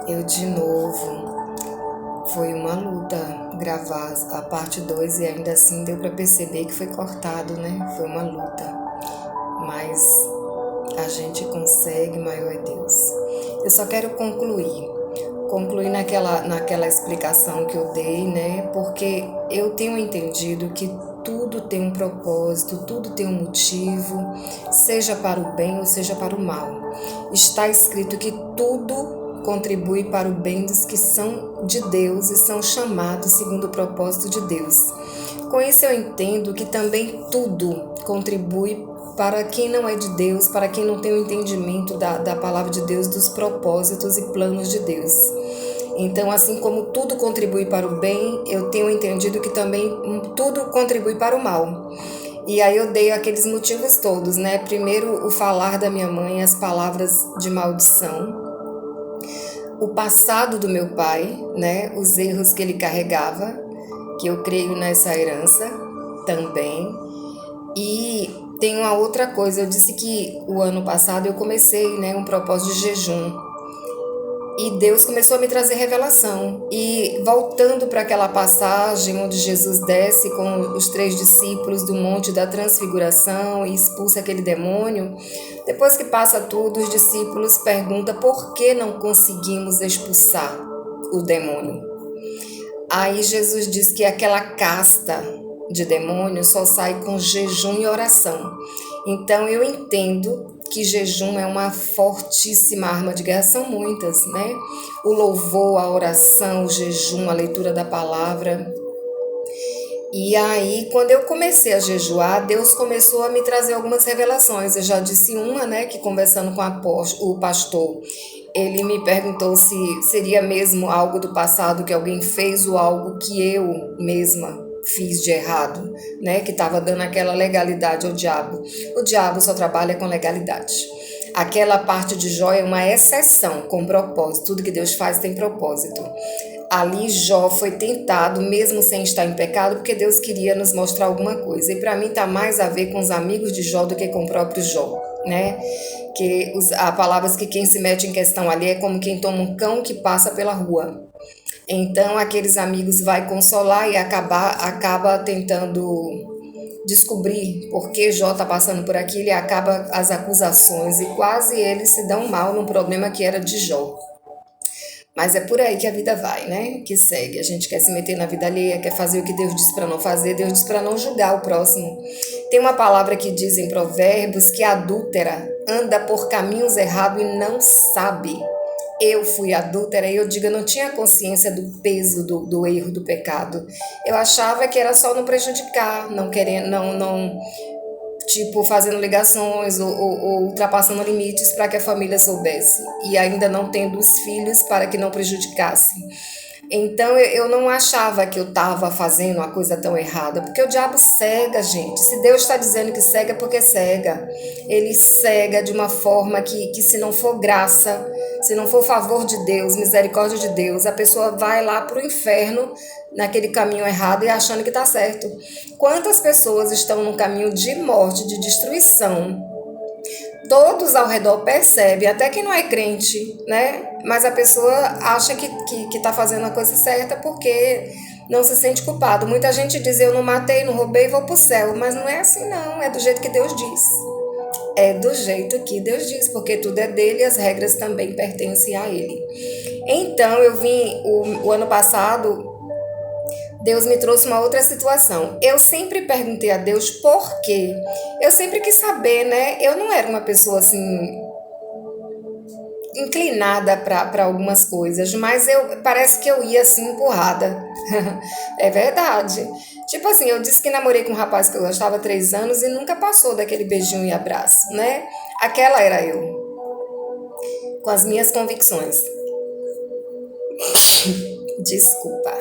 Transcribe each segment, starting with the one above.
Eu de novo. Foi uma luta gravar a parte 2 e ainda assim deu para perceber que foi cortado, né? Foi uma luta. Mas a gente consegue, maior é Deus. Eu só quero concluir naquela explicação que eu dei, né? Porque eu tenho entendido que tudo tem um propósito, tudo tem um motivo, seja para o bem ou seja para o mal. Está escrito que tudo contribui para o bem dos que são de Deus e são chamados segundo o propósito de Deus. Com isso eu entendo que também tudo contribui para quem não é de Deus, para quem não tem o entendimento da palavra de Deus, dos propósitos e planos de Deus. Então, assim como tudo contribui para o bem, eu tenho entendido que também tudo contribui para o mal. E aí eu dei aqueles motivos todos, né? Primeiro, o falar da minha mãe, as palavras de maldição, o passado do meu pai, né? Os erros que ele carregava, que eu creio nessa herança também. E tem uma outra coisa, eu disse que o ano passado eu comecei, né, um propósito de jejum. E Deus começou a me trazer revelação. E voltando para aquela passagem onde Jesus desce com os 3 discípulos do Monte da Transfiguração e expulsa aquele demônio, depois que passa tudo, os discípulos perguntam por que não conseguimos expulsar o demônio. Aí Jesus diz que aquela casta de demônios só sai com jejum e oração. Então eu entendo que jejum é uma fortíssima arma de guerra, são muitas, né? O louvor, a oração, o jejum, a leitura da palavra. E aí, quando eu comecei a jejuar, Deus começou a me trazer algumas revelações. Eu já disse uma, né, que conversando com o pastor, ele me perguntou se seria mesmo algo do passado que alguém fez ou algo que eu mesma fiz de errado, né, que estava dando aquela legalidade ao diabo. O diabo só trabalha com legalidade. Aquela parte de Jó é uma exceção com propósito. Tudo que Deus faz tem propósito. Ali Jó foi tentado, mesmo sem estar em pecado, porque Deus queria nos mostrar alguma coisa. E para mim está mais a ver com os amigos de Jó do que com o próprio Jó, né? Que há palavras que quem se mete em questão ali é como quem toma um cão que passa pela rua. Então aqueles amigos vai consolar e acaba tentando descobrir por que Jó está passando por aquilo e acaba as acusações e quase eles se dão mal num problema que era de Jó. Mas é por aí que a vida vai, né? Que segue. A gente quer se meter na vida alheia, quer fazer o que Deus disse para não fazer, Deus disse para não julgar o próximo. Tem uma palavra que diz em Provérbios que a adúltera anda por caminhos errados e não sabe. Eu fui adúltera e eu digo, eu não tinha consciência do peso do erro, do pecado. Eu achava que era só não prejudicar, não querendo, não tipo, fazendo ligações ou ultrapassando limites para que a família soubesse. E ainda não tendo os filhos para que não prejudicasse. Então eu não achava que eu estava fazendo uma coisa tão errada, porque o diabo cega, gente. Se Deus está dizendo que cega, é porque cega. Ele cega de uma forma que se não for graça, se não for favor de Deus, misericórdia de Deus, a pessoa vai lá para o inferno naquele caminho errado e achando que está certo. Quantas pessoas estão no caminho de morte, de destruição? Todos ao redor percebem, até quem não é crente, né? Mas a pessoa acha que está fazendo a coisa certa porque não se sente culpado. Muita gente diz, eu não matei, não roubei, vou para o céu. Mas não é assim não, é do jeito que Deus diz. É do jeito que Deus diz, porque tudo é dele e as regras também pertencem a ele. Então, eu vim, o ano passado, Deus me trouxe uma outra situação. Eu sempre perguntei a Deus por quê. Eu sempre quis saber, né? Eu não era uma pessoa assim inclinada para algumas coisas, mas parece que eu ia assim empurrada. É verdade. Tipo assim, eu disse que namorei com um rapaz que eu gostava há 3 anos e nunca passou daquele beijinho e abraço, né? Aquela era eu, com as minhas convicções. Desculpa.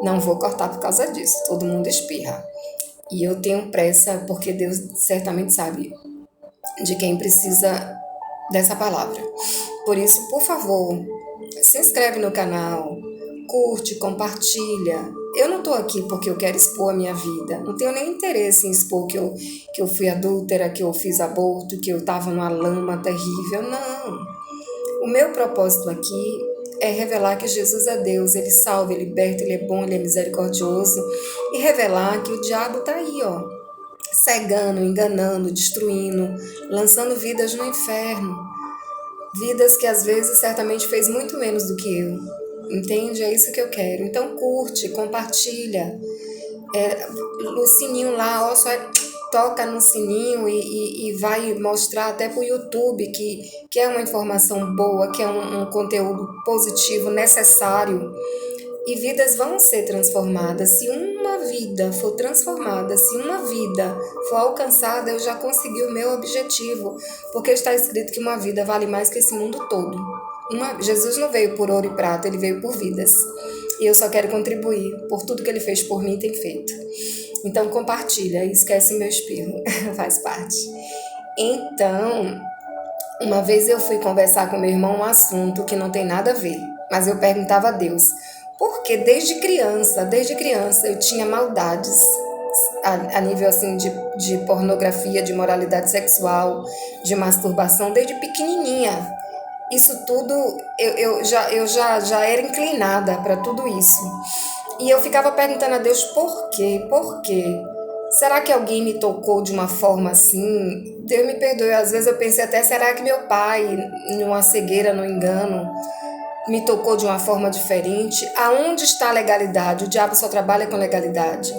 Não vou cortar por causa disso. Todo mundo espirra. E eu tenho pressa porque Deus certamente sabe de quem precisa dessa palavra. Por isso, por favor, se inscreve no canal, curte, compartilha. Eu não estou aqui porque eu quero expor a minha vida. Não tenho nem interesse em expor que eu fui adúltera, que eu fiz aborto, que eu estava numa lama terrível. Não. O meu propósito aqui é revelar que Jesus é Deus, Ele salva, Ele liberta, Ele é bom, Ele é misericordioso, e revelar que o diabo está aí, ó, cegando, enganando, destruindo, lançando vidas no inferno, vidas que às vezes certamente fez muito menos do que eu, entende? É isso que eu quero. Então curte, compartilha, o sininho lá, ó, só toca no sininho e vai mostrar até para o YouTube que é uma informação boa, que é um conteúdo positivo, necessário. E vidas vão ser transformadas. Se uma vida for transformada, se uma vida for alcançada, eu já consegui o meu objetivo. Porque está escrito que uma vida vale mais que esse mundo todo. Jesus não veio por ouro e prata, Ele veio por vidas. E eu só quero contribuir por tudo que Ele fez por mim e tem feito. Então compartilha, esquece o meu espirro, faz parte. Então, uma vez eu fui conversar com meu irmão um assunto que não tem nada a ver, mas eu perguntava a Deus, porque desde criança eu tinha maldades a nível assim de pornografia, de moralidade sexual, de masturbação, desde pequenininha. Isso tudo, eu já era inclinada para tudo isso. E eu ficava perguntando a Deus por quê? Por quê? Será que alguém me tocou de uma forma assim? Deus me perdoe, às vezes eu pensei até, será que meu pai, numa cegueira, no engano, me tocou de uma forma diferente? Aonde está a legalidade? O diabo só trabalha com legalidade.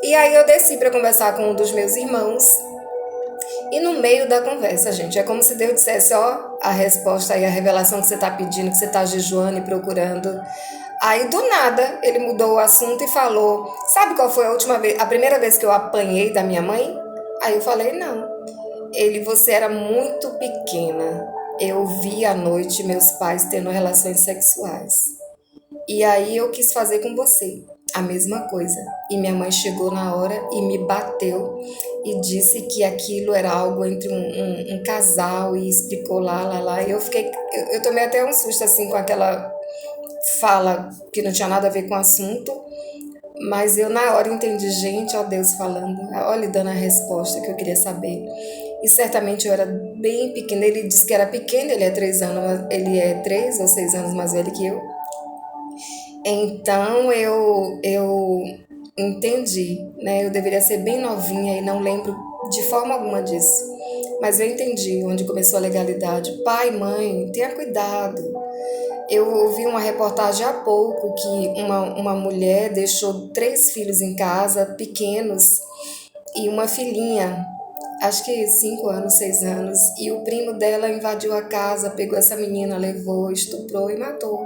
E aí eu desci para conversar com um dos meus irmãos. E no meio da conversa, gente, é como se Deus dissesse, ó, a resposta aí, a revelação que você está pedindo, que você está jejuando e procurando. Aí, do nada, ele mudou o assunto e falou, sabe qual foi a primeira vez que eu apanhei da minha mãe? Aí eu falei, não. Você era muito pequena. Eu vi à noite meus pais tendo relações sexuais. E aí eu quis fazer com você a mesma coisa. E minha mãe chegou na hora e me bateu e disse que aquilo era algo entre um casal e explicou lá. E eu tomei até um susto assim com aquela fala que não tinha nada a ver com o assunto. Mas eu na hora entendi, gente, ó Deus falando, ó Ele dando a resposta que eu queria saber. E certamente eu era bem pequena, ele disse que era pequeno, ele é 3 ou 6 anos mais velho que eu. Então eu entendi, né? Eu deveria ser bem novinha e não lembro de forma alguma disso. Mas eu entendi onde começou a legalidade. Pai, mãe, tenha cuidado. Eu ouvi uma reportagem há pouco que uma mulher deixou 3 filhos em casa, pequenos, e uma filhinha, acho que 5 anos, 6 anos, e o primo dela invadiu a casa, pegou essa menina, levou, estuprou e matou.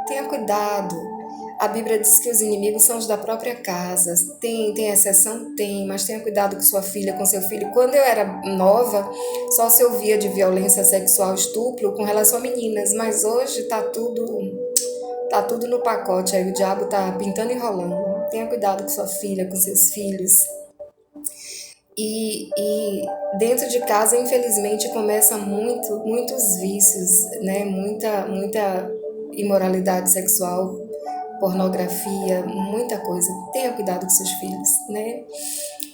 Tenha cuidado. A Bíblia diz que os inimigos são os da própria casa. Tem exceção? Tem, mas tenha cuidado com sua filha, com seu filho. Quando eu era nova, só se ouvia de violência sexual, estupro com relação a meninas, mas hoje tá tudo no pacote, aí o diabo tá pintando e enrolando. Tenha cuidado com sua filha, com seus filhos. E dentro de casa, infelizmente, começa muitos vícios, né? Muita imoralidade sexual, pornografia, muita coisa. Tenha cuidado com seus filhos, né?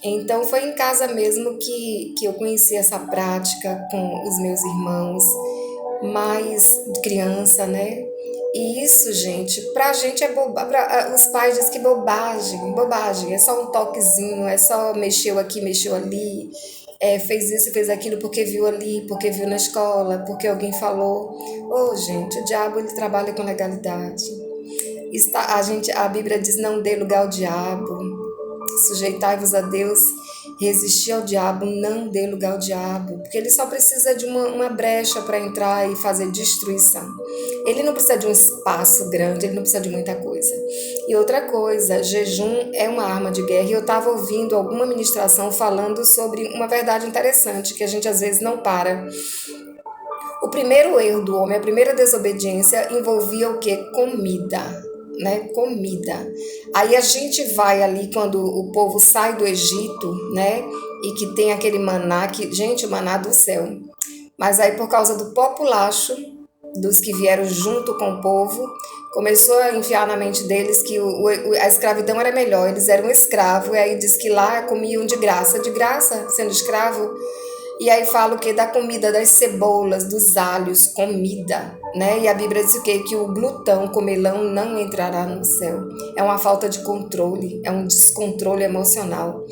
Então foi em casa mesmo que eu conheci essa prática com os meus irmãos, mais criança, né? E isso, gente, pra gente é bobagem. Os pais dizem que bobagem, é só um toquezinho, é só mexeu aqui, mexeu ali, fez isso, fez aquilo porque viu ali, porque viu na escola, porque alguém falou. Gente, o diabo ele trabalha com legalidade. A Bíblia diz, não dê lugar ao diabo, sujeitai-vos a Deus, resistir ao diabo, não dê lugar ao diabo, porque ele só precisa de uma brecha para entrar e fazer destruição. Ele não precisa de um espaço grande, ele não precisa de muita coisa. E outra coisa, jejum é uma arma de guerra, e eu estava ouvindo alguma ministração falando sobre uma verdade interessante, que a gente às vezes não para. O primeiro erro do homem, a primeira desobediência envolvia o quê? Comida, né? Comida. Aí a gente vai ali quando o povo sai do Egito, né? E que tem aquele maná, gente, o maná do céu. Mas aí por causa do populacho, dos que vieram junto com o povo, começou a enfiar na mente deles que a escravidão era melhor, eles eram escravos, e aí diz que lá comiam de graça, sendo escravo. E aí fala o que? Da comida, das cebolas, dos alhos, comida, né? E a Bíblia diz o quê? Que o glutão, comelão, não entrará no céu. É uma falta de controle, é um descontrole emocional.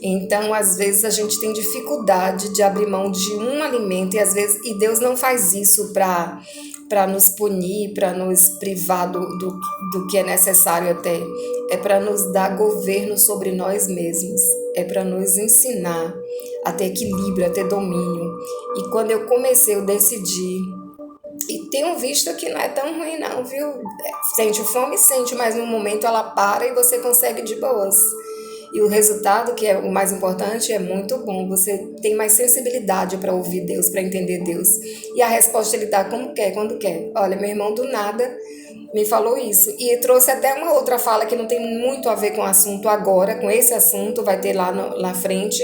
Então, às vezes, a gente tem dificuldade de abrir mão de um alimento e às vezes, e Deus não faz isso para nos punir, para nos privar do que é necessário até. É para nos dar governo sobre nós mesmos. É para nos ensinar a ter equilíbrio, a ter domínio. E quando eu comecei, eu decidi. E tenho visto que não é tão ruim não, viu? Sente fome, sente, mas no momento ela para e você consegue de boas. E o resultado, que é o mais importante, é muito bom. Você tem mais sensibilidade para ouvir Deus, para entender Deus. E a resposta ele dá como quer, quando quer. Olha, meu irmão do nada me falou isso. E trouxe até uma outra fala que não tem muito a ver com o assunto agora, com esse assunto, vai ter lá na frente.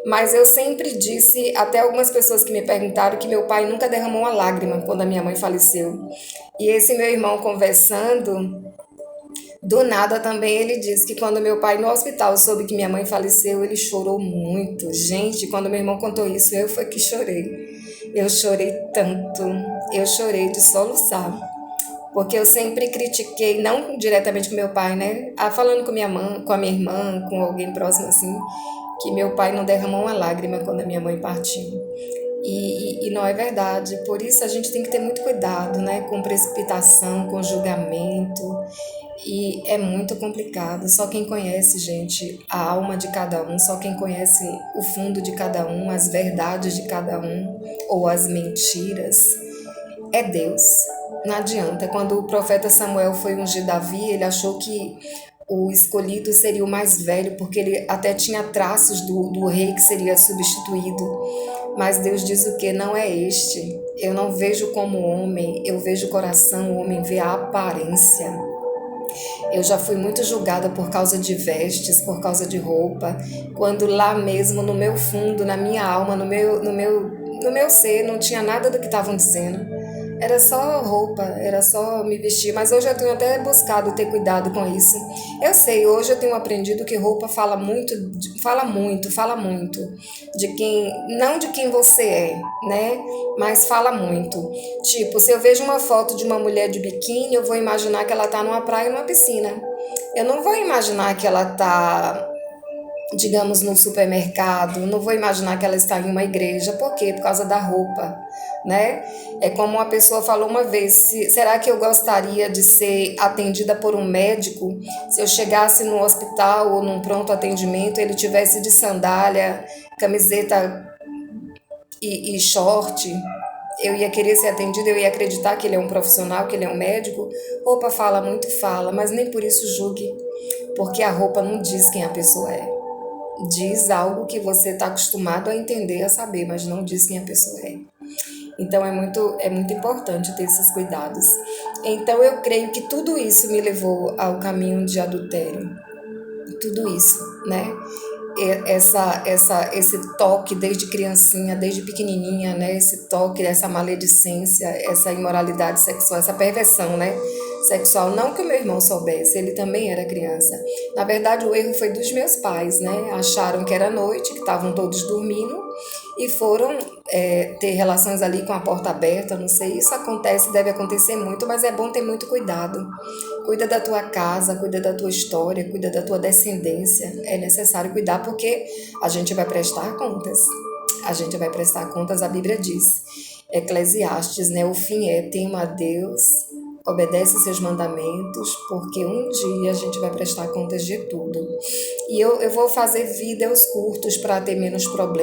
Mas eu sempre disse, até algumas pessoas que me perguntaram, que meu pai nunca derramou uma lágrima quando a minha mãe faleceu. E esse meu irmão conversando, do nada também ele disse que quando meu pai no hospital soube que minha mãe faleceu, ele chorou muito. Gente, quando meu irmão contou isso, eu foi que chorei. Eu chorei tanto, eu chorei de soluçar. Porque eu sempre critiquei, não diretamente com meu pai, né? Falando com minha mãe, com a minha irmã, com alguém próximo assim, que meu pai não derramou uma lágrima quando a minha mãe partiu. E não é verdade. Por isso a gente tem que ter muito cuidado, né? Com precipitação, com julgamento. E é muito complicado. Só quem conhece, gente, a alma de cada um, só quem conhece o fundo de cada um, as verdades de cada um, ou as mentiras, é Deus. Não adianta. Quando o profeta Samuel foi ungir Davi, ele achou que o escolhido seria o mais velho, porque ele até tinha traços do rei que seria substituído. Mas Deus diz o que? Não é este. Eu não vejo como homem, eu vejo o coração, o homem vê a aparência. Eu já fui muito julgada por causa de vestes, por causa de roupa, quando lá mesmo no meu fundo, na minha alma, no meu ser, não tinha nada do que estavam dizendo. Era só roupa, era só me vestir, mas hoje eu tenho até buscado ter cuidado com isso. Eu sei, hoje eu tenho aprendido que roupa fala muito, fala muito de quem, não de quem você é, né? Mas fala muito. Tipo, se eu vejo uma foto de uma mulher de biquíni, eu vou imaginar que ela tá numa praia, numa piscina. Eu não vou imaginar que ela tá, digamos, num supermercado, não vou imaginar que ela está em uma igreja. Por quê? Por causa da roupa, né? É como uma pessoa falou uma vez, será que eu gostaria de ser atendida por um médico se eu chegasse no hospital ou num pronto atendimento, ele tivesse de sandália, camiseta e short? Eu ia querer ser atendida, eu ia acreditar que ele é um profissional, que ele é um médico. Roupa fala muito, fala, mas nem por isso julgue, porque a roupa não diz quem a pessoa é. Diz algo que você está acostumado a entender, a saber, mas não diz quem a pessoa é. Então é muito importante ter esses cuidados. Então eu creio que tudo isso me levou ao caminho de adultério. Tudo isso, né? Esse toque desde criancinha, desde pequenininha, né? Esse toque, essa maledicência, essa imoralidade sexual, essa perversão, né? Sexual. Não que o meu irmão soubesse, ele também era criança. Na verdade, o erro foi dos meus pais, né? Acharam que era noite, que estavam todos dormindo e foram ter relações ali com a porta aberta, não sei. Isso acontece, deve acontecer muito, mas é bom ter muito cuidado. Cuida da tua casa, cuida da tua história, cuida da tua descendência. É necessário cuidar porque a gente vai prestar contas. A gente vai prestar contas, a Bíblia diz. Eclesiastes, né? O fim é: tema a Deus, obedece seus mandamentos, porque um dia a gente vai prestar contas de tudo. E eu vou fazer vídeos curtos para ter menos problemas.